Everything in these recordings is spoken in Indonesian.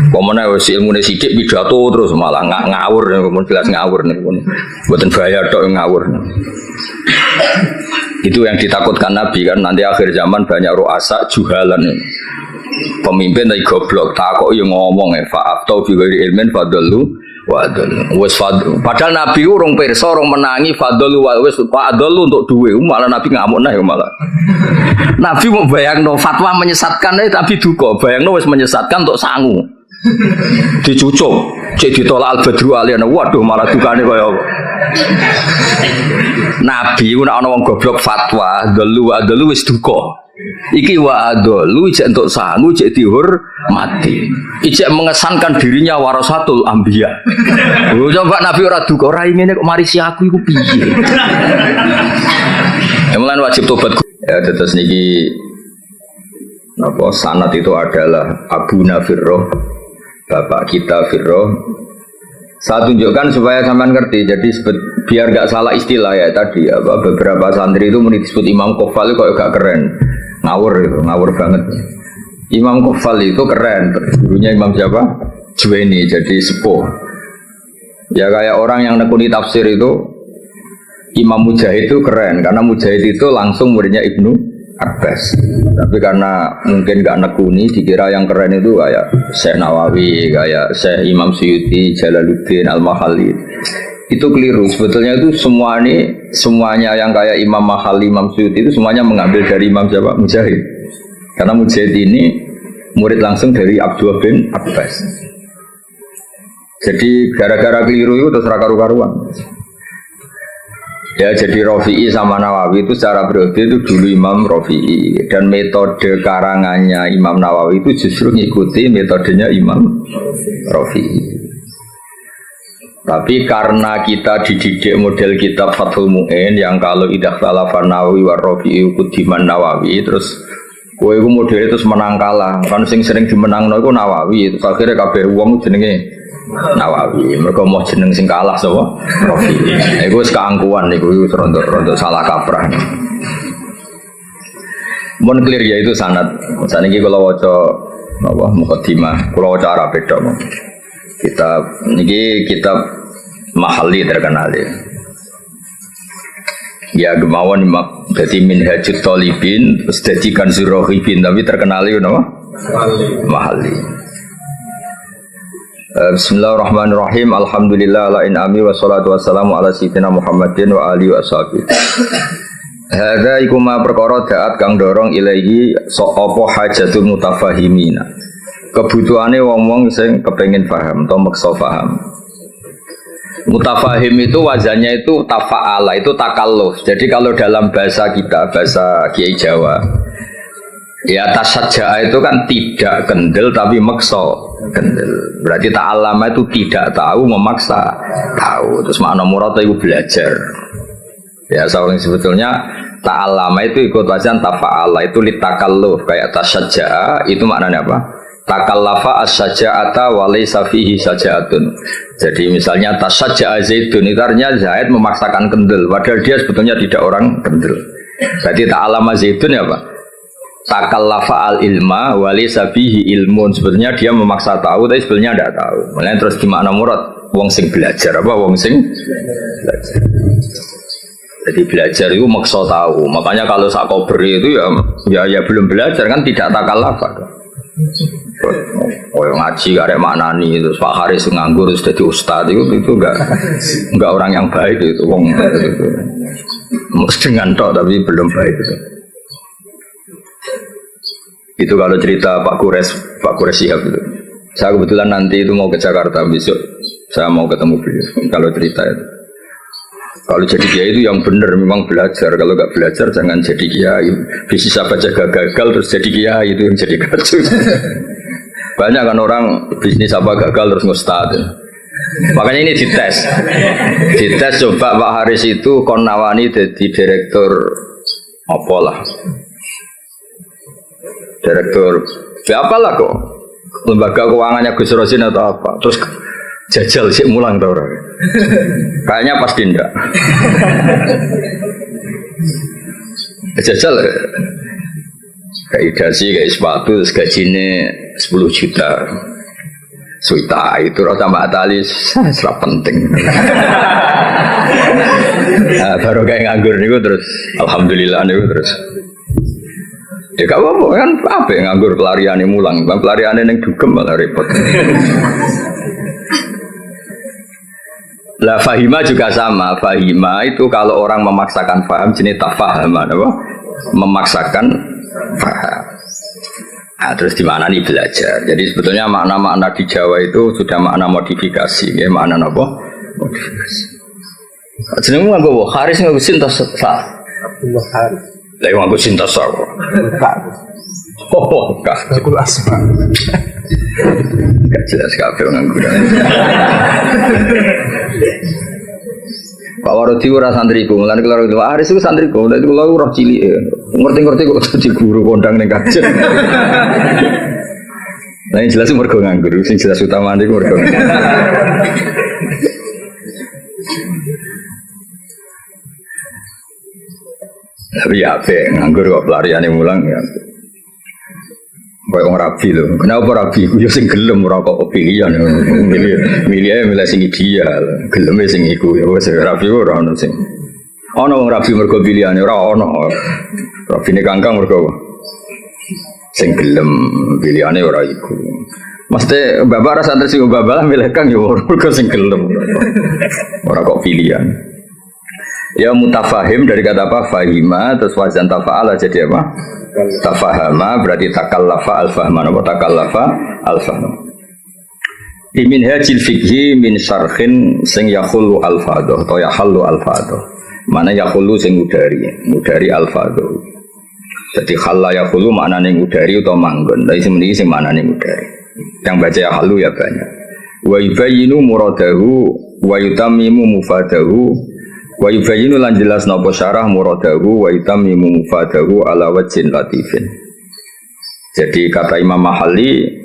Pomone wis ilmune sithik pidato terus malah ngawur kemudian jelas ngawur niku. Mboten bahaya tok ngawur. Itu yang ditakutkan Nabi kan nanti akhir zaman banyak ru'asa juhalan. Pemimpin dari goblok takok yo ngomong fa'af tau bi ghairi ilmin fadallu wa adallu. Wis padahal Nabi urung pirsa urung menangi fadallu wa wis fadallu untuk duwe malah Nabi ngamuk nah malah. Nabi mau bayangno fatwa menyesatkan tapi duka bayangno wis menyesatkan untuk sangu. Dicucuk cek ditolak al-badru aliyana waduh malah dukane kaya apa. Nabi ku nek ana wong goblok fatwa dalu adalu wis duka. Iki wa adalu cek entuk sangu cek dihormati. Ijek mengesankan dirinya warasatul anbiya. Oh coba Nabi ora duka ora ngene kok marisi aku iku piye. Emulan wajib tobat. Ya terus niki napa sanad itu adalah Abu Nafirroh bapak kita Firroh. Saya tunjukkan supaya sampean ngerti. Jadi biar gak salah istilah ya tadi apa beberapa santri itu disebut Imam Qofal itu kok gak keren. Ngawur banget. Imam Qofal itu keren. Gurunya Imam siapa? Juwaini jadi sepuh. Ya kayak orang yang nekuni tafsir itu Imam Mujahid itu keren karena Mujahid itu langsung muridnya Ibnu Abbas. Tapi karena mungkin gak nekuni dikira yang keren itu kayak Syekh Nawawi, kayak Syekh Imam Suyuti, Jalaluddin Al-Mahalli. Itu keliru. Sebetulnya itu semuanya yang kayak Imam Mahalli, Imam Suyuti itu semuanya mengambil dari Imam siapa? Mujahid. Karena Mujahid ini murid langsung dari Abdullah bin Abbas. Jadi gara-gara keliru itu terus karu-karuan. Ya jadi Rafi'i sama Nawawi itu secara periode itu dulu Imam Rafi'i dan metode karangannya Imam Nawawi itu justru mengikuti metodenya Imam Rafi'i. Tapi karena kita dididik model kitab Fathul Mu'in yang kalau idah talafan Nawawi wa Rafi'i kudiman Nawawi terus kowe iku model itu menang kalah kan sing sering dimenangno iku Nawawi itu akhirnya kabeh wong jenenge Nawawi, mereka mau jeneng sing kalah sapa? Rafi'i. Iku wis keangkuhan niku rontok salah kaprah. Mun clear ya itu sanad. Saniki kula waca apa mukadimah, kula waca Arab beda. Kitab Mahalli terkenal ya. Ya gemawon dadi Minhajut Thalibin, terus dadi Kanzur Raghibin tapi terkenal itu napa? Mahalli. Bismillahirrahmanirrahim. Alhamdulillah ala in'ami wassalatu wassalamu ala sayyidina Muhammadin wa alihi washabihi. Hadza iku ma perkara daat kang dorong ilahi apa hajatul mutafahimina. Kebutuhane wong-wong sing kepengin paham atau maksa paham. Mutafahim itu wazannya itu tafa'ala, itu takalluf. Jadi kalau dalam bahasa kita, bahasa Kiai Jawa, ya tasajja'a itu kan tidak kendel tapi maksa kendel. Berarti ta'allama itu tidak tahu memaksa tahu. Terus makna murad itu belajar. Ya soalnya sebetulnya ta'allama itu ikut wazan tafa'ala itu litakalluf kayak tasajja'a itu maknanya apa? Takallafa as-saja'ata wa laysa fihi saja'atun. Jadi misalnya tasajja'a Zaidun itu artinya Zaid memaksakan kendel padahal dia sebetulnya tidak orang kendel. Berarti ta'allama Zaidun ya Pak? Takallafa al-ilma wa laysa fihi ilmun. Sebetulnya dia memaksa tahu tapi sebenarnya tidak tahu. Makanya terus gimana murad? Wong sing belajar apa? Wong sing belajar. Jadi belajar itu maksa tahu. Makanya kalau sakobri itu ya belum belajar kan tidak takallafa. Oh ngaji gak ada maknani terus Pak Haris nganggur terus jadi ustad itu enggak orang yang baik itu wong itu. Mesti ngantok tapi belum baik itu. Itu kalau cerita Pak Kures Syihab itu. Saya kebetulan nanti itu mau ke Jakarta besok. Saya mau ketemu beliau. Kalau cerita itu. Kalau jadi kiai itu yang benar memang belajar. Kalau nggak belajar jangan jadi kiai. Bisnis apa jaga gagal terus jadi kiai itu yang jadi kacau. Banyak kan orang bisnis apa gagal terus ngustad. Makanya ini dites. Dites coba Pak Haris itu Konawani jadi direktur apalah. Direktur ya apalah kok lembaga keuangannya Gus Rosin atau apa terus jajal sih mulang tau orang kayaknya pasti enggak jajal kayak dasi kayak sepatu terus gajinya 10 juta Suita itu rasa Mbak Atali serap penting. Nah, baru kayak nganggur nih terus, alhamdulillah nih terus. Ya gak apa-apa kan, apa yang nganggur pelariannya mulang, pelariannya yang dugem malah repot. Lah fahima juga sama, fahima itu kalau orang memaksakan faham jenis tafahama, apa? Memaksakan faham. Nah, terus di mana nih belajar? Jadi sebetulnya makna-makna di Jawa itu sudah makna modifikasi, ya makna apa? Modifikasi. Jenengmu nganggo Haris nganggo sintas sa. Abdullah Haris. Lah nganggo sintas sa. Oh, Abdul Asma. Gak jelas kabeh nganggo. Pak Warodi ora santriku, lan kelar itu Haris itu santriku, dadi kula ora cilik. Ngerti-ngerti kok dadi guru kondang ning kajen. Nah, yang jelas mergo nganggur, sing jelas utamane iku mergo. Tapi ya apa nganggur kok pelariane mulang ya. Kayak orang rabi loh. Kenapa rabi? Yo sing gelem ora kok pilihan. Milih sing ideal. Geleme sing iku ya wis rabi ora ono sing. Ono wong rabi mergo pilihane ora ono. Rabine kangkang mergo sing gelem pilihane ora iku. Mesti bapak rasa santri sing bapak milih kang yo mergo sing gelem. Ora kok pilihan. Ya mutafahim dari kata apa? Fahima terus wazan tafa'ala jadi apa? Tafahama berarti takallafa al-fahman atau takallafa al-fahman. Imin hajil fikhi min syarhin sing yakhulu al-fadho atau yahallu al-fadho. Mana yakhulu sing udari al-fadho. Jadi khalla yakhulu maknanya udari atau manggon. Dari sini sing maknanya udari. Yang baca yahallu ya banyak. Wa yubayyinu muradahu wa yutamimu mufadahu. Wa yubayyinu lan jelas napa syarah muradahu wa yutammimu mufadahu ala wajhin latifin. Jadi kata Imam Mahalli,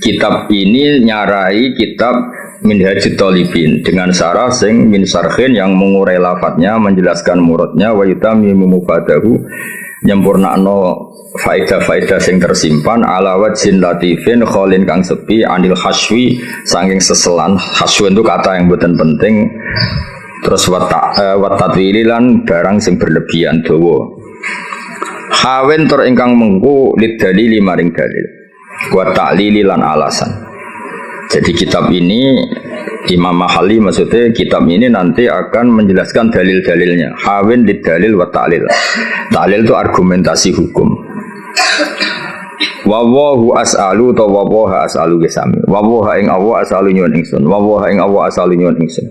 kitab ini nyarai kitab Minhajut Thalibin dengan syarah sing min syarhin yang mengurai lafadznya, menjelaskan muradnya, wa yutammimu mufadahu nyempurnakno faedah-faedah sing tersimpan ala wajhin latifin kholin kang sepi anil haswi saking seselan. Haswi itu kata yang boten penting. Terus watatwililan barang sing berlebihan dawa. Hawen tur ingkang mengku lidalili maring dalil. Wa ta'lililan alasan. Jadi kitab ini Imam Mahalli maksudnya kitab ini nanti akan menjelaskan dalil-dalilnya. Hawen lidalil wa ta'lil. Ta'lil itu argumentasi hukum. Wa wahu as'alu ta wa waha as'alu gesami. Wa waha ing Allah as'alu nyuwun ingsun. Wa waha ing Allah as'alu nyuwun ingsun.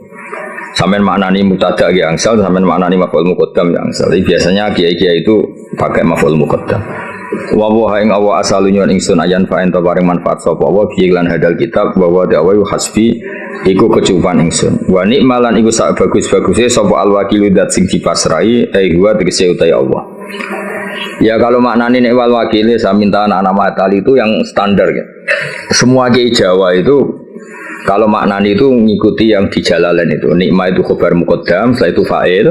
Sampeyan maknani mutada ki angsal, sampeyan maknani maf'ul muqaddam ya angsal. Jadi biasanya kiai-kiai itu pakai maf'ul muqaddam. Wa wa ing awa asalunya ingsun ayan fa ento paring manfaat sapa wa bi lan hadal kitab wa wa da'wa hasbi iku kecupan ingsun. Wa nikmalan iku sak bagus-baguse sapa al-wakilu dat sing dipasrai gua tegese utai Allah. Ya kalau maknani nek wal wakile saya minta anak-anak matal itu yang standar ya. Semua kiai Jawa itu kalau maknani itu mengikuti yang di Jalalain itu. Nikmah itu khobar muqaddam, setelah itu fa'il.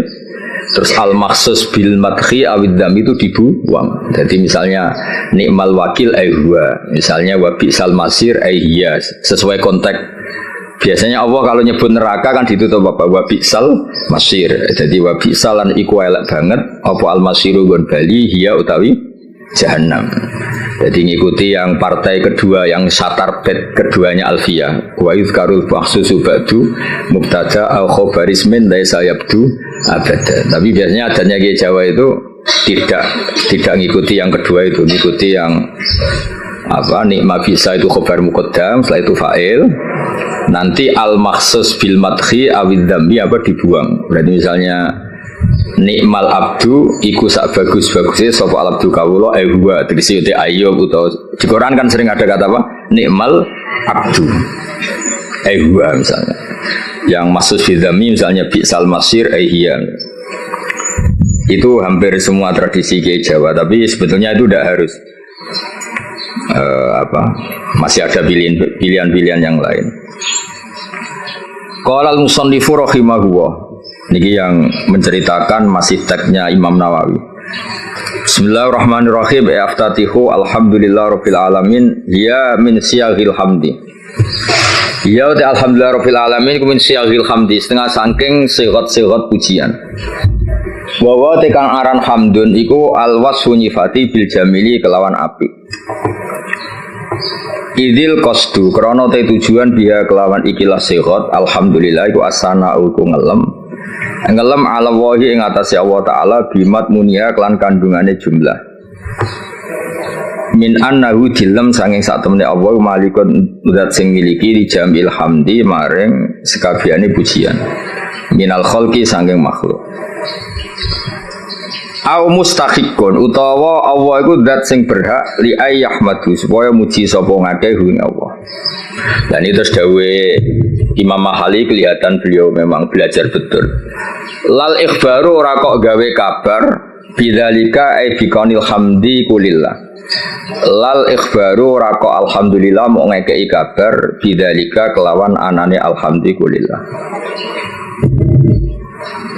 Terus al-makhsus bil madhi awid dham itu dibuang. Jadi misalnya nikmal wakil huwa, misalnya wa bi'sal masir hiya, sesuai konteks. Biasanya Allah kalau nyebut neraka kan ditutup apa? Wa bi'sal masir. Jadi wa bi'salan iku elek banget apa al-masiru gon bali hiya utawi Jahannam. Jadi ngikuti yang partai kedua yang satar bed keduanya Alfiyah. Wa yuzkarul bahsusu ba'du mubtada au khabaris min laisa yabdu abada. Tapi biasanya adanya Kiai Jawa itu tidak ngikuti yang kedua itu, ngikuti yang apa nikma bisa itu khabar muqaddam, setelah itu fa'il. Nanti al-makhsus bil madhi awid dzambi apa dibuang. Berarti misalnya nikmal abdu iku sak bagus-bagusnya sapa al abdu kawula huwa tegese te ayyub utawa di Quran kan sering ada kata apa nikmal abdu huwa misalnya yang maksud fidzami misalnya bi'sal masir hiya. Itu hampir semua tradisi Kiai Jawa, tapi sebetulnya itu tidak harus masih ada pilihan-pilihan yang lain. Qala al-musannifu rahimahullah. Niki yang menceritakan masih teksnya Imam Nawawi. Bismillahirrahmanirrahim. Aftatihu alhamdulillah rabbil alamin. Ya min siyaghil hamdi. Ya uti alhamdulillah rabbil alamin kumin syi'il hamdi setengah saking sigot-sigot pujian. Bahwa tekan aran hamdun iku alwas sunyifati bil jamili kelawan api. Idil qasdu krana te tujuan biha kelawan ikilah sigot alhamdulillah iku asana uku ngelem ala wahi ing atase Allah taala bimat munia kelan kandungane jumlah. Min annahu dilem sanging sak temene Allah malikun zat sing miliki di jamil hamdi maring sekabiane pujian minal khalqi sanging makhluk au mustahiqun utawa Allah iku zat sing berhak li ayyahmadu supaya muji sapa ngakeh ing Allah. Dan itu dawuhe Imam Mahali kelihatan beliau memang belajar betul. Lal ikhbaru ora kok gawe kabar bidzalika ai biqanil hamdi kulillah. Lal ikhbaru rako alhamdulillah mau ngekei kabar bidzalika kelawan anane alhamdulillah.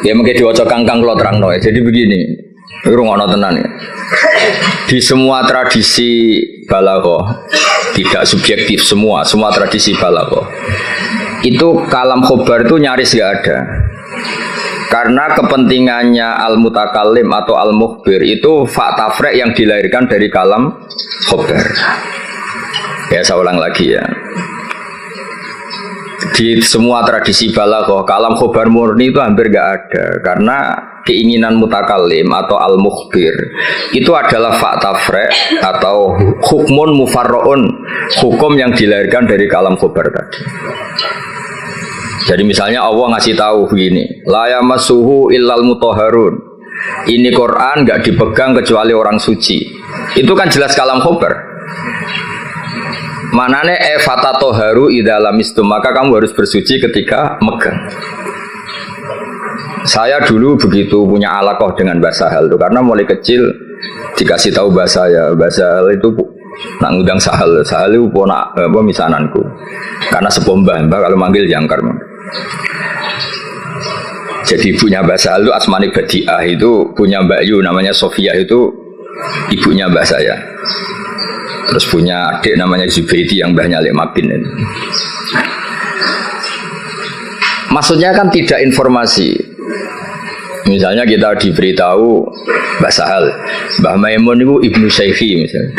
Ya mungkin diwaca kangkang kula terangno. Jadi begini, rungono tenan ya. Di semua tradisi balaghah, tidak subjektif semua tradisi balaghah. Itu kalam khobar itu nyaris enggak ada. Karena kepentingannya al-mutakallim atau al-mukhbir itu fakta frek yang dilahirkan dari kalam khobar. Ya saya ulang lagi ya. Di semua tradisi balaghah kalam khobar murni itu hampir gak ada. Karena keinginan mutakallim atau al-mukhbir itu adalah fakta frek atau hukmun mufarra'un, hukum yang dilahirkan dari kalam khobar tadi. Jadi misalnya Allah ngasih tahu begini, la yamassuhu illal mutahharun. Ini Quran enggak dipegang kecuali orang suci. Itu kan jelas kalam khobar. Manane fatatoharu idza lamistum, maka kamu harus bersuci ketika megang. Saya dulu begitu punya alaqah dengan Mbah Sahal itu karena mulai kecil dikasih tahu Mbah saya, Mbah Sahal itu nak ngundang Sahal itu ponak misananku. Karena sepombah Mbah kalau manggil jangkar. Jadi ibunya Mbak Sahal itu Asmani Badi'ah itu punya Mbak Yu namanya Sofia itu ibunya Mbak saya. Terus punya adik namanya Zubaidi yang mbahnya Lek Mabin ini. Maksudnya kan tidak informasi. Misalnya kita diberitahu Mbak Sahal, Mbah Maimun itu ibnu Syekhi misalnya.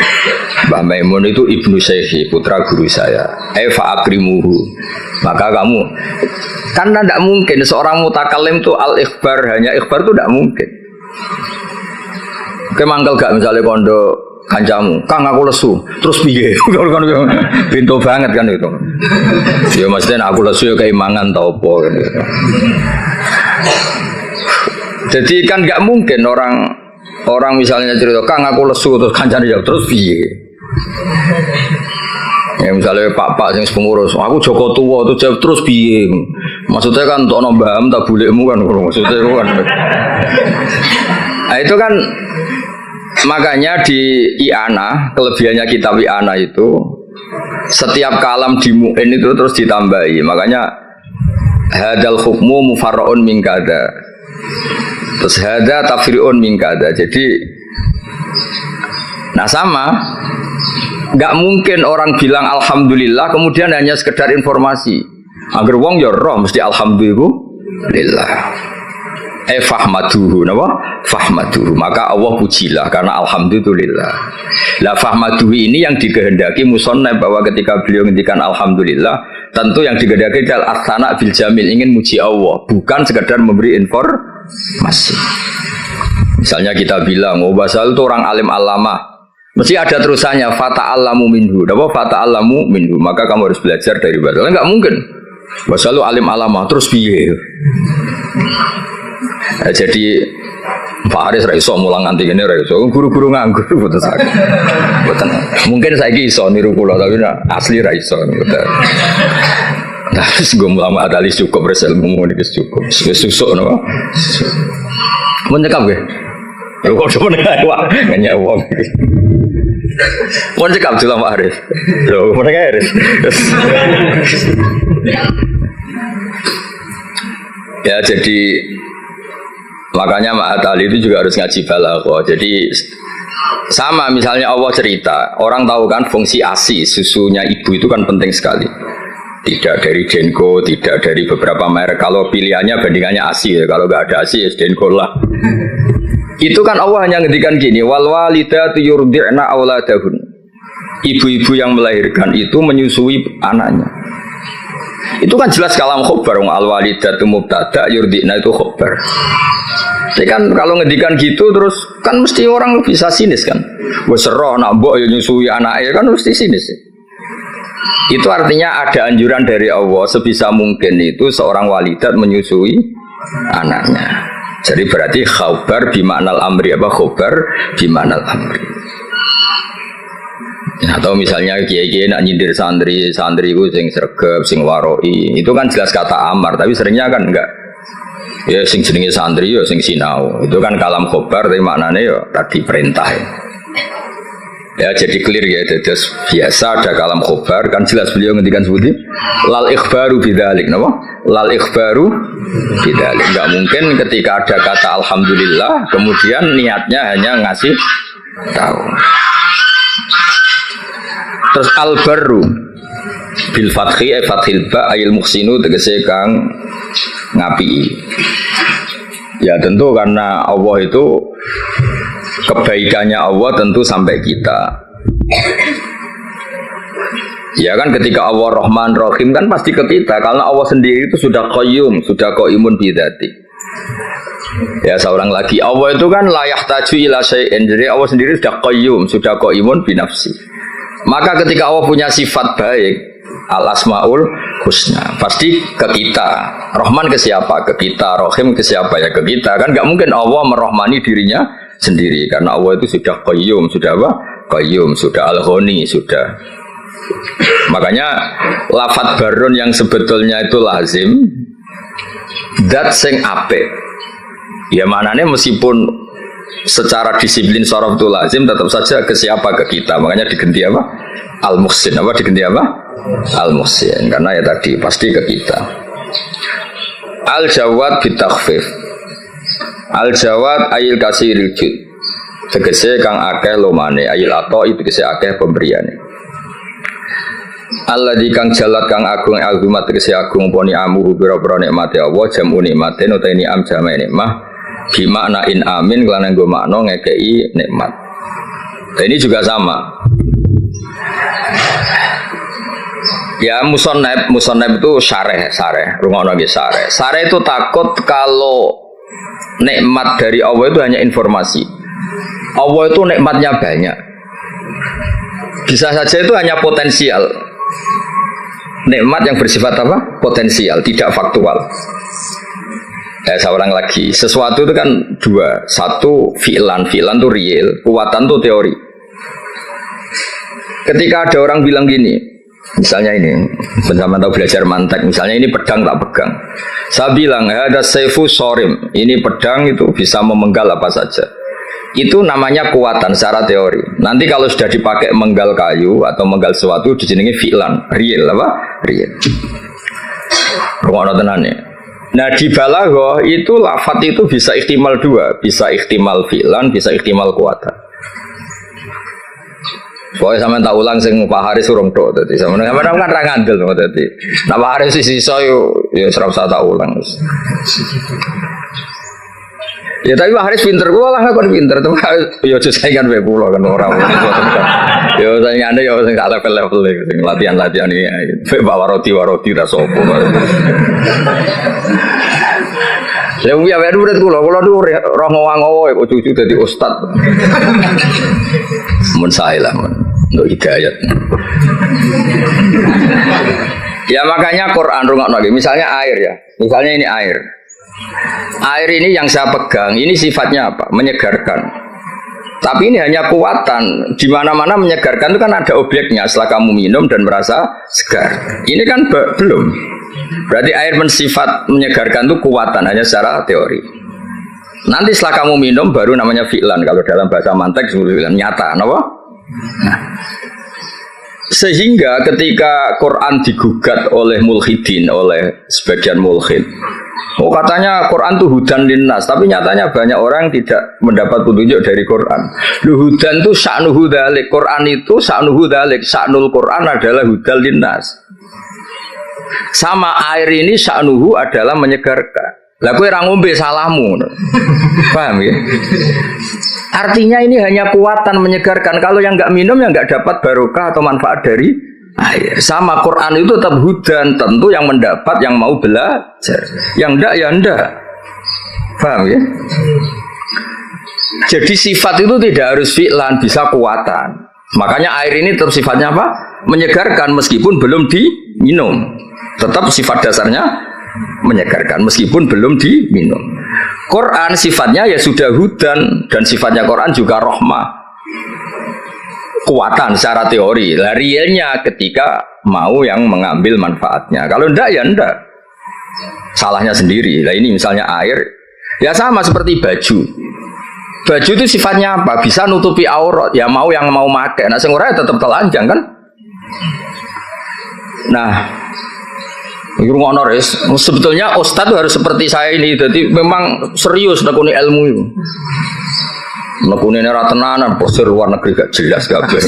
Mbah Maimun itu ibnu Syekhi, putra guru saya. Fa akrimuhu. Maka kamu karena tidak mungkin seorang mutakallim itu al-ikhbar hanya ikhbar itu tidak mungkin. Oke mangkel gak misalnya kondo kancamu, Kang aku lesu, terus piye? Pintu banget kan itu. Ya maksudnya aku lesu ya keimangan tau apa gitu. Jadi kan nggak mungkin orang misalnya cerita Kang aku lesu terus kancane jawab terus piye? Ya misalnya pak yang pengurus, aku Joko tua tuh jawab terus piye? Maksudnya kan untuk nombam tak bolehmu kan maksudnya kan. Nah itu kan makanya di I'anah kelebihannya kitab I'anah itu setiap kalam di mu'in itu terus ditambahi. Makanya hadal hukmu mufarra'un min kada. Terus hada tafri'un min kada. Jadi nah sama nggak mungkin orang bilang alhamdulillah kemudian hanya sekedar informasi. Agar wong ya roh mesti alhamdulillah. Fahmaduhu napa? Fahmaduhu. Maka Allah pujilah karena alhamdulillah. Lah fahmaduhu ini yang dikehendaki musannaf bahwa ketika beliau ngendikan alhamdulillah, tentu yang dikehendaki adalah asana bil jamil, ingin muji Allah, bukan sekedar memberi informasi. Misalnya kita bilang, oh Basal itu orang alim alama. Mesti ada terusannya fata'allamu minhu. Napa fata'allamu minhu? Maka kamu harus belajar dari Basal. Enggak mungkin. Basal itu alim alama terus piye? Nah, jadi Pak Haris raiso mulang nganti gini raiso guru-guru nganggur betul sakit betul mungkin saya iso niru kula tapi asli raiso betul nah terus gue mulang adalis cukup berselmu ini cukup susuk no mencekap gue lu kok cuma nggak nanya uang mau cekap tuh Pak Haris lo mau nanya Haris ya jadi makanya Ma'at Ali itu juga harus ngaji balaghah. Jadi Sama misalnya Allah cerita, orang tahu kan fungsi ASI, susunya ibu itu kan penting sekali. Tidak dari Denko, tidak dari beberapa merek. Kalau pilihannya bandingannya ASI ya, kalau nggak ada ASI ya Denko lah. Itu kan Allah hanya ngendikan gini, wal walidatu yurdi'na auladahun. Ibu-ibu yang melahirkan itu menyusui anaknya. Itu kan jelas kalam khobar, al walidatu mubtada yurdi'na itu khobar. Jadi kan kalau ngedikan gitu terus kan mesti orang bisa sinis kan. Wes roh nak mbok yo nyusui anake kan mesti sinis. Itu artinya ada anjuran dari Allah sebisa mungkin itu seorang walidat menyusui anaknya. Jadi berarti khabar bimaknal amri apa khabar bimaknal amri. Atau misalnya kiai-kiai nak nyindir santri itu sing sregep, sing waroi, itu kan jelas kata amar, tapi seringnya kan enggak. Ya sing jenenge santri ya sing sinau. Itu kan kalam khobar tapi maknanya ya tadi perintah. Ya jadi clear ya, terus biasa ada kalam khobar kan jelas beliau ngendikan seperti lal ikhbaru bidzalik, napa? Lal ikhbaru bidzalik. Enggak mungkin ketika ada kata alhamdulillah kemudian niatnya hanya ngasih tahu. Terus al-barru bil fathi fathil ba ayil muhsinu tegese kang ngapi. Ya tentu karena Allah itu kebaikannya Allah tentu sampai kita. Ya kan ketika Allah Rahman Rahim kan pasti ke kita karena Allah sendiri itu sudah qayyum, sudah qaimun bidzati. Ya seorang lagi Allah itu kan la yahtaju ila syai'in. Jadi Allah sendiri sudah qayyum, sudah qaimun bi nafsi. Maka ketika Allah punya sifat baik al-asmaul husna pasti ke kita. Rahman ke siapa? Ke kita. Rahim ke siapa? Ya ke kita. Kan nggak mungkin Allah merahmani dirinya sendiri karena Allah itu sudah qayyum, sudah apa? Qayyum, sudah al-ghani, sudah. Makanya lafadz barun yang sebetulnya itu lazim dat sing apik. Ya maknanya meskipun secara disiplin sorof itu lazim tetap saja ke siapa? Ke kita. Makanya diganti apa? Al-Muhsin. Apa diganti apa? Al-Muhsin. Karena ya tadi pasti ke kita. Al-Jawad bitakhfif. Al-Jawad ayil kasiril jud. Tegese kang akeh lomane ayil ato itu tegese akeh pemberiane. Alladzi kang jalat kang agung azumat tegese agung poni amuhu pira-pira nikmate Allah jamu nikmate uta ni'am jame nikmah bimakna in amin kelana nggo makna ngekei nikmat. Dan ini juga sama. Ya musonab itu syareh. Rungokno nggih syareh. Syareh itu takut kalau nikmat dari Allah itu hanya informasi. Allah itu nikmatnya banyak. Bisa saja itu hanya potensial. Nikmat yang bersifat apa? Potensial, tidak faktual. Seorang lagi, sesuatu itu kan dua. Satu fi'lan itu real, kuwatan itu teori. Ketika ada orang bilang gini, misalnya ini, bersama tahu belajar mantek, misalnya ini pedang tak pegang. Saya bilang, ada saifu sorim, ini pedang itu bisa memenggal apa saja. Itu namanya kuwatan secara teori. Nanti kalau sudah dipakai menggal kayu atau menggal sesuatu, dijenengi fi'lan, real apa? Real. Rungokno tenan ya. Nah di balaghah itu lafadz itu bisa ihtimal dua, bisa ihtimal fi'lan, bisa ihtimal kuwatan. Pokoknya sampean tak ulang sing Pak Haris urung tok dadi sampean kan ra ngandel kok dadi. Nah Pak Haris sisa yo ora usah tak ulang. Ya tapi Pak Haris pinter, kula lah kok pinter, tapi yo aja saingan wae kula kan ora. Yo saingane yo sing sak level-level sing latihan-latihan iki. Pak waroti ra sopo. Lha wong ya murid kula niku roh ngowo kok cucu dadi ustaz. Mun sae lah mun untuk hidayat. Ya makanya Quran rungokno nggih, misalnya air ya. Misalnya ini air. Air ini yang saya pegang, ini sifatnya apa? Menyegarkan. Tapi ini hanya kuwatan. Di mana-mana menyegarkan itu kan ada objeknya. Setelah kamu minum dan merasa segar. Ini kan belum. Berarti air bersifat menyegarkan itu kuwatan hanya secara teori. Nanti setelah kamu minum baru namanya fi'lan. Kalau dalam bahasa mantek fi'lan nyata, apa? Nah. Sehingga ketika Quran digugat oleh mulhidin, oleh sebagian mulhid, Oh katanya Quran itu hudan linnas, tapi nyatanya banyak orang tidak mendapat petunjuk dari Quran. Hudan itu sya'nuhu dzalik, Quran itu sya'nuhu dzalik, sya'nul Quran adalah hudan linnas. Sama air ini sya'nuhu adalah menyegarkan. Lah kowe ra ngombe salahmu. Paham ya? Artinya ini hanya kuatan menyegarkan. Kalau yang enggak minum yang enggak dapat barokah atau manfaat dari air. Sama Quran itu tetap hudan, tentu yang mendapat yang mau belajar. Yang enggak ya enggak. Paham ya? Jadi sifat itu tidak harus fi'lan, bisa kuatan. Makanya air ini tetap sifatnya apa? Menyegarkan meskipun belum diminum. Tetap sifat dasarnya menyegarkan meskipun belum diminum. Quran sifatnya ya sudah hudan dan sifatnya Quran juga rahmah. Kuatan secara teori. Lah realnya ketika mau yang mengambil manfaatnya. Kalau ndak ya ndak. Salahnya sendiri. Lah ini misalnya air ya sama seperti baju. Baju itu sifatnya apa? Bisa nutupi aurat. Ya mau yang mau pakai. Nah sing ora tetap telanjang kan? Nah, ngono res. Sebetulnya ustaz harus seperti saya ini. Jadi memang serius nekuni ilmu itu. Nekuni ora tenanan, posir luar negeri gak jelas kabeh.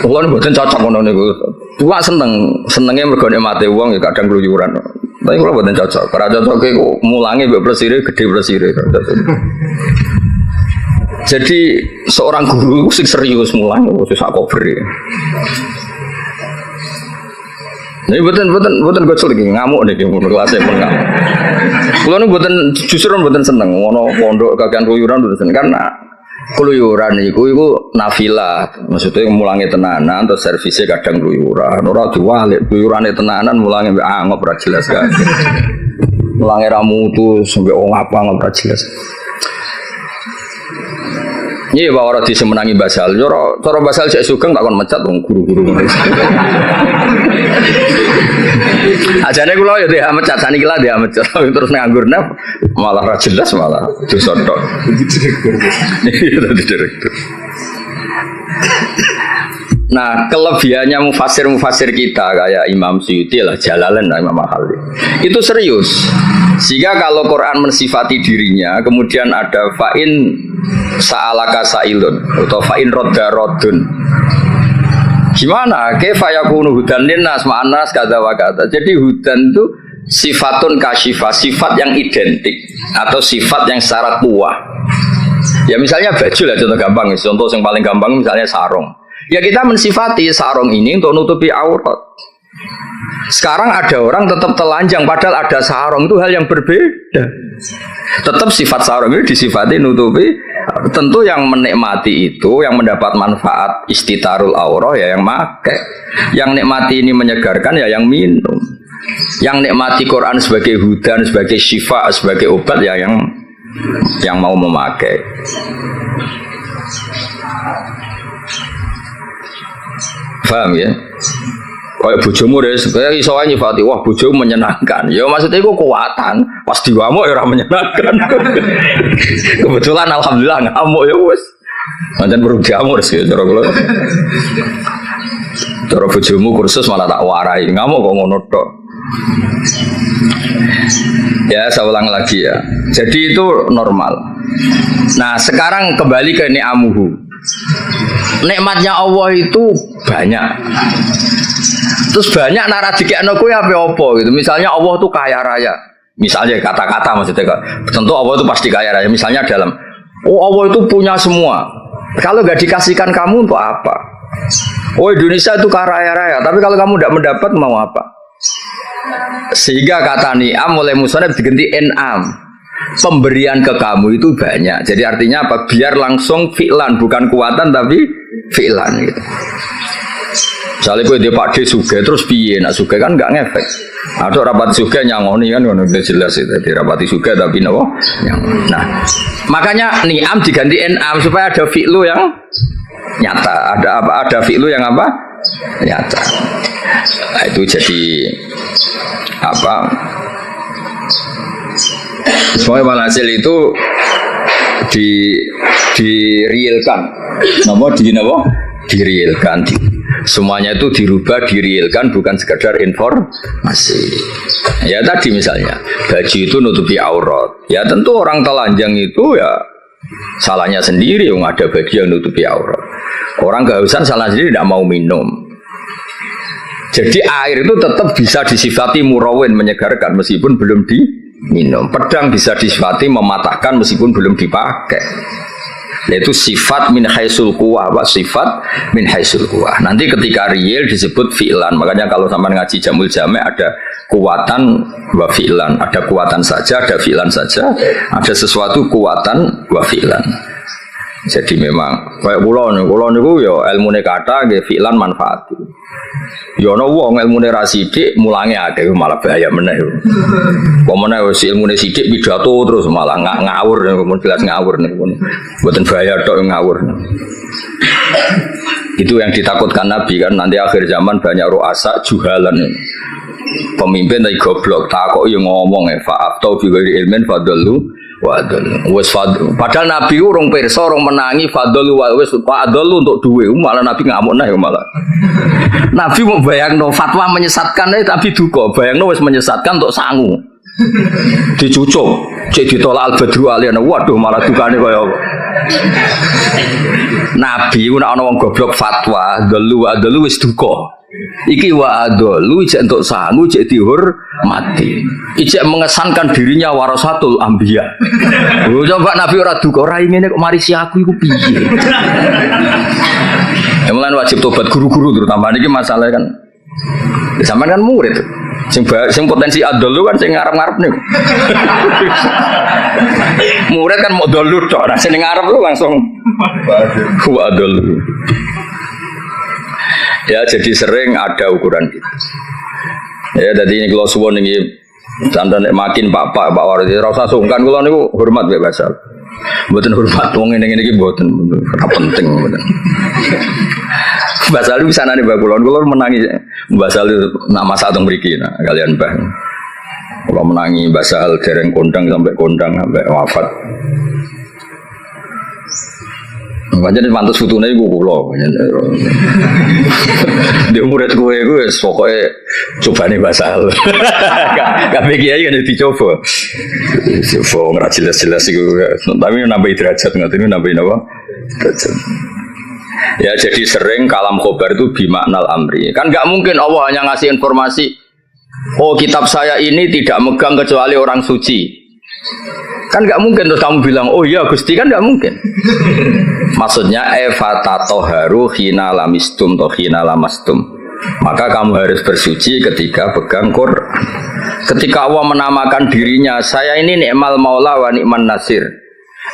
Kulo mboten cocok ngono niku. Kuwi senenge mergo nikmate wong ya kadang keluyuran. Tapi kulo mboten cocok. Ora cocok iku mulange mbek presire gede presire. Jadi seorang guru sing serius mulang wis sak kober. Ini buatan gocol lagi ngamuk nih di kelasnya pun ngamuk. Kalau ini justru buatan seneng, ngono pondok kagian keluyuran buatan seneng karena keluyuran itu nafilah, maksudnya mulangi tenanan atau servisnya kadang keluyuran. Orang diwalik keluyurannya tenanan mulangi ngop ora jelas kan. Mulangi ramu tuh sampai apa ngop ora jelas. Iya bahwa orang disemenangi basal, cara basal cek sugeng tak kon mecat dong guru-guru. Ajane kula ya dia mecat saniki lah dia mecat terus nganggur malah ra jelas malah disodok. Direktur. Nah, kelebihannya mufasir kita kayak Imam Suyuti lah, Jalalain lah, Imam Al-Hali. Itu serius. Sehingga kalau Quran mensifati dirinya, kemudian ada fa'in sa'alaka sa'ilun atau fa'in rodda rodun. Gimana? Kaifa yakunu hudan linnas ma'anas kata wa kata. Jadi hudan itu sifatun kasyifah, sifat yang identik atau sifat yang secara tua. Ya misalnya baju lah contoh gampang, contoh yang paling gampang misalnya sarung. Ya kita mensifati sarung ini untuk nutupi aurat. Sekarang ada orang tetap telanjang padahal ada sarung, itu hal yang berbeda. Tetap sifat sarung ini disifati nutupi. Tentu yang menikmati itu, yang mendapat manfaat istitarul aurah ya yang pakai. Yang nikmati ini menyegarkan ya yang minum. Yang nikmati Quran sebagai hudan, sebagai syifa, sebagai obat ya yang mau memakai. Paham ya? Kayak bojomu deh, kayak iso ae nyifati, wah bojomu menyenangkan. Ya maksudnya itu kekuatan, pas diwamuk ya ora menyenangkan. Kebetulan alhamdulillah ngamuk ya wis. Pancen perlu diamuk sih cara kula. Cara bojomu kursus malah tak warai, ngamuk kok ngono tok. Ya, saya ulang lagi ya. Jadi itu normal. Nah, sekarang kembali ke ni'amuhu. Nikmatnya Allah itu banyak. Terus banyak nara dikekno kowe apa gitu. Misalnya Allah itu kaya raya. Misalnya kata-kata maksudnya. Tentu Allah itu pasti kaya raya. Misalnya dalam Allah itu punya semua. Kalau nggak dikasihkan kamu untuk apa? Oh Indonesia itu kaya raya. Tapi kalau kamu tidak mendapat mau apa? Sehingga kata ni'am mulai musonab diganti en'am. Pemberian ke kamu itu banyak. Jadi artinya apa? Biar langsung fi'lan, bukan kuatan tapi fi'lan gitu. Misalnya gue di Pak D suge terus piye, nak suge kan nggak ngefek. Ada rapat suge nyangoni kan, udah jelas itu. Jadi rapati suge tapi nopo nyangoni. Nah, makanya ni'am diganti en'am supaya ada fi'lu yang nyata. Ada apa? Ada fi'lu yang apa? Nyata. Nah, itu jadi apa? Soalnya walhasil itu direalkan, direalkan. Semuanya itu dirubah, direalkan, bukan sekedar informasi. Ya tadi misalnya, baju itu nutupi aurat. Ya tentu orang telanjang itu ya salahnya sendiri, yang ada baju yang nutupi aurat. Orang kehausan salah sendiri, tidak mau minum. Jadi air itu tetap bisa disifati murawin, menyegarkan meskipun belum diminum. Pedang bisa disifati mematahkan meskipun belum dipakai. Yaitu sifat min haisul quwah, sifat min haisul quwah. Nanti ketika real disebut fi'lan. Makanya kalau sampai ngaji Jamul Jami' ada kuwatan wa fi'lan, ada kuwatan saja, ada fi'lan saja, ada sesuatu kuwatan wa fi'lan. Jadi memang kayak kula niku ya ilmune kata nggih fi'lan manfaati. Ya ana wong ilmune ra sithik mulange akeh malah bahaya meneh. Pemene wis ilmune sithik pidato terus malah ngawur jelas ngawur niku. Mboten bahaya tok ngawur. Itu yang ditakutkan Nabi kan nanti akhir zaman banyak ru'asa juhalan. Pemimpin tapi goblok takok yo ngomong fa'af tau bi ghairi ilmin fadallu wa adallu. Wis padahal Nabi urung pirsa urung menangi fadallu wa wis fadallu untuk duwe malah Nabi ngamuk nah malah. Nabi mau bayangno fatwa menyesatkan tapi duka bayangno wis menyesatkan untuk sangu. Dicucuk, cek ditolak al-badru aliyana. Waduh malah dukane kaya apa. Nabi ku nek ana wong goblok fatwa, dalu wa dalu wis duka. Iki wa adalu ijek entuk sangu ijek dihormati. Ijek mengesankan dirinya warasatul anbiya. Oh coba Nabi ora duka, ora ngene kok marisi aku iku piye. Emang wajib tobat guru-guru terutama niki masalah kan. Sampeyan kan murid. Sing potensi adalu kan sing ngarep-ngarep niku. Murid kan mau dolu tok, nah sing ngarep lu langsung wa adalu. Ya jadi sering ada ukuran itu. Ya jadi ini kalau suwon ini sandan makin Pak Wardi rasa sungkan kalau niku hormat Mbak Basal. Mboten hormat wong ngene-ngene iki mboten penting mboten. Basal bisa nane Mbak kula menangi Basal nama satu mriki nah kalian Mbah. Kula menangi Basal dereng kondang sampai wafat. Pancen mantus futune iku kula. Di murid kowe iku wis pokoke cobane basal. Kabeh kiai kan dicoba. Coba ora jelas-jelas iku. Tapi nambah derajat ngoten niku nambah napa? Derajat. Ya jadi sering kalam khobar itu bimaknal amri. Kan enggak mungkin Allah hanya ngasih informasi, oh kitab saya ini tidak megang kecuali orang suci. Kan nggak mungkin terus kamu bilang oh iya Gusti kan nggak mungkin. Maksudnya efatatoharu hina lamistum atau hina lamastum. Maka kamu harus bersuci ketika pegang Quran. Ketika Allah menamakan dirinya saya ini ni'mal maula wa ni'man nasir.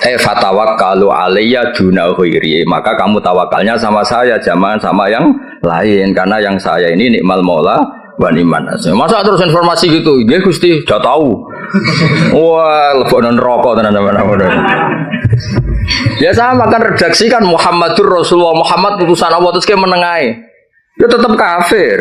Efatawakkalu alayya duna ghairi. Maka kamu tawakalnya sama saya jangan sama yang lain karena yang saya ini ni'mal maula wa ni'man nasir. Masa terus informasi gitu? Nggih Gusti, sudah tahu. Wah, lebokno neraka tenan-tenan. Ya sama kan redaksi kan Muhammadur Rasulullah, Muhammad utusan Allah terus ke menengahi. Ya tetap kafir.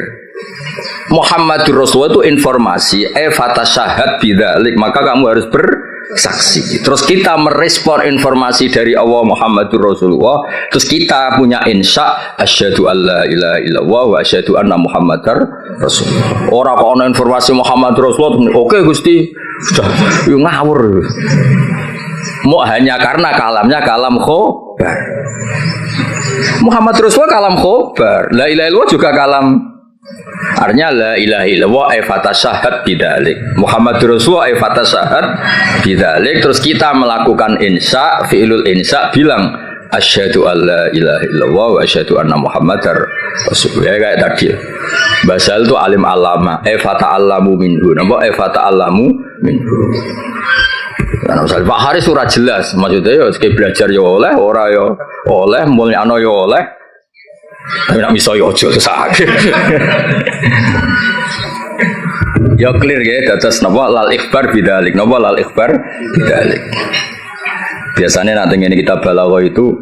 Muhammadur Rasulullah itu informasi, fatasyahad bidzalik, maka kamu harus bersaksi. Terus kita merespon informasi dari Allah Muhammadur Rasulullah, terus kita punya insya asyhadu alla ilaha illallah wa asyhadu anna Muhammadar Rasulullah. Ora kok ana informasi Muhammadur Rasulullah, oke Gusti, sudah yo ngawur. Mau hanya karena kalamnya kalam khobar. Muhammad Rasulullah kalam khobar. La ilaha illallah juga kalam. Artinya la ilaha illallah fatasyahad bidzalik. Muhammad Rasulullah fatasyahad bidzalik. Terus kita melakukan insya, fi'lul insya bilang asyhadu alla ilaha illallah wa asyhadu anna Muhammadar Rasulullah. Kayak tadi. Basal itu alim alama fata'allamu minhu. Napa fata'allamu minhu. Karena misalnya Pak Haris surah jelas, maksudnya ya sekali belajar ya oleh, ora ya oleh, mulai ano ya oleh, tapi nak miso ya ojo sakit. Ya clear ya, atas napa lal ikhbar bidalik, napa lal ikhbar bidalik. Biasanya nanti ini kita balaghah itu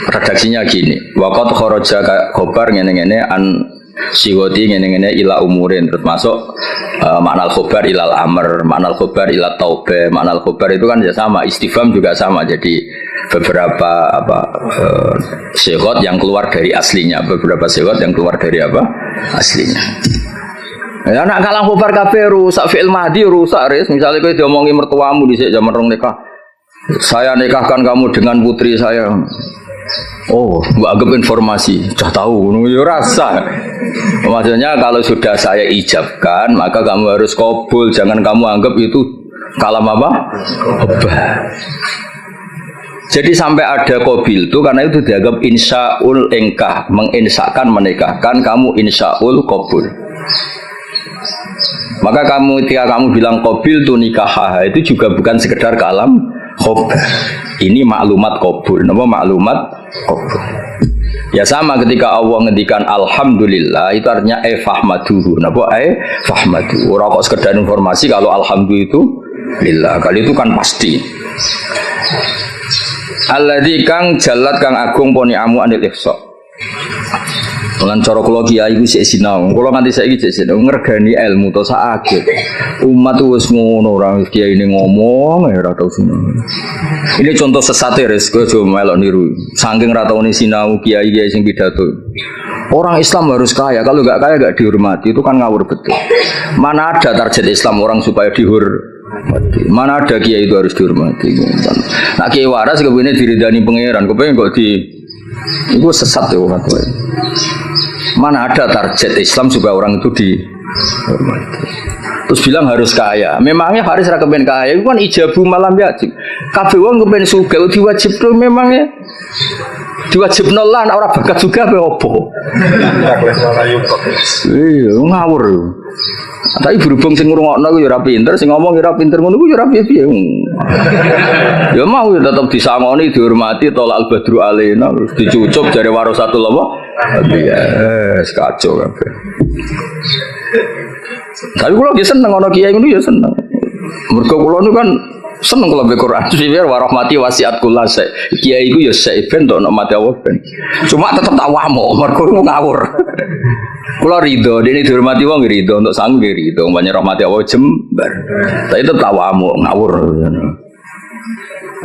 redaksinya gini, waqad kharaja khobar ngene-ngene an Siwati ngene-ngene ila umurin, terus masuk makna al-khobar ilal amr, makna al-khobar ila taubah, makna al-khobar itu kan ya sama, istifham juga sama. Jadi beberapa sigot yang keluar dari aslinya, beberapa sigot yang keluar dari apa? Aslinya. Ya nak kalang khobar kabeh rusak fi'il madhi rusak ris. Misalnya kowe diomongi mertuamu dhisik zaman rong nikah. Saya nikahkan kamu dengan putri saya. Oh, gua anggap informasi, sudah tahu, ya rasa. Maksudnya kalau sudah saya ijabkan, maka kamu harus kabul, jangan kamu anggap itu kalam apa? Obah. Jadi sampai ada qabil itu karena itu dianggap insya'ul engkah, menginsyakan menikahkan, kamu insya'ul qabul. Maka kamu ketika kamu bilang qabil tu nikah itu juga bukan sekedar kalam khobar. Ini maklumat qabul. Nama maklumat qabul. Ya sama ketika Allah ngendikan alhamdulillah itu artinya fahmaduhu. Napa fahmadu. Ora kok sekedar informasi kalau alhamdulillah itu lillah. Kali itu kan pasti. Alladzi kang jalat kang agung poni amu anil ihsa. Dengan cara kula kiai iku sik sinau. Kula nganti saiki sik sinau ngregani ilmu to sakake. Umat wis ngono ora kiai ini ngomong ora tau sinau. Ini contoh sesate res aja melok niru. Saking ra taune sinau kiai-kiai sing pidato. Orang Islam harus kaya, kalau enggak kaya enggak dihormati, itu kan ngawur betul. Mana ada target Islam orang supaya dihormati? Mana ada kiai itu harus dihormati? Nah kiai waras kepengine diridani pangeran, kepengin kok itu sesat ya orang tua. Mana ada target Islam supaya orang itu dihormati. Terus bilang harus kaya. Memangnya Haris ra kepen kaya, itu kan ijabu malam yajib. Kabeh wong kepen sugih diwajibno memangnya diwajibno lan ora bakat juga apa opo. Iya, ngawur. Tapi berhubung sing ngrungokno ku ya ora pinter, sing ngomong ya ora pinter ngono ku ya ora piye-piye. Ya mau ya tetep disangoni, dihormati, tolak al-badru alaina, dicucup jare warasatul apa? Iya, kacau kabeh. Tapi kula ya seneng ana kiai ngono ya seneng. Mergo kula niku kan seneng kalau baca Quran. Biar warahmati wasiat kula sek. Kiai iku ya sek ben tok nek mati Allah ben. Cuma tetep tak wamo, mergo ngawur. Kula ridho, dene dihormati wong ridho, untuk sangu ridho, banyak rahmati Allah jembar. Tapi tetep tak wamo, ngawur.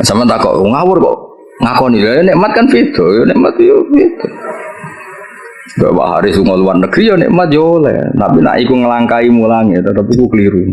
Sama tak kok ngawur kok ngakoni lha nikmat kan beda, nikmat yo beda. Bapak Haris lunga luar negeri ya nikmat yo oleh, tapi nek iku ngelangkai mulange tetep iku keliru.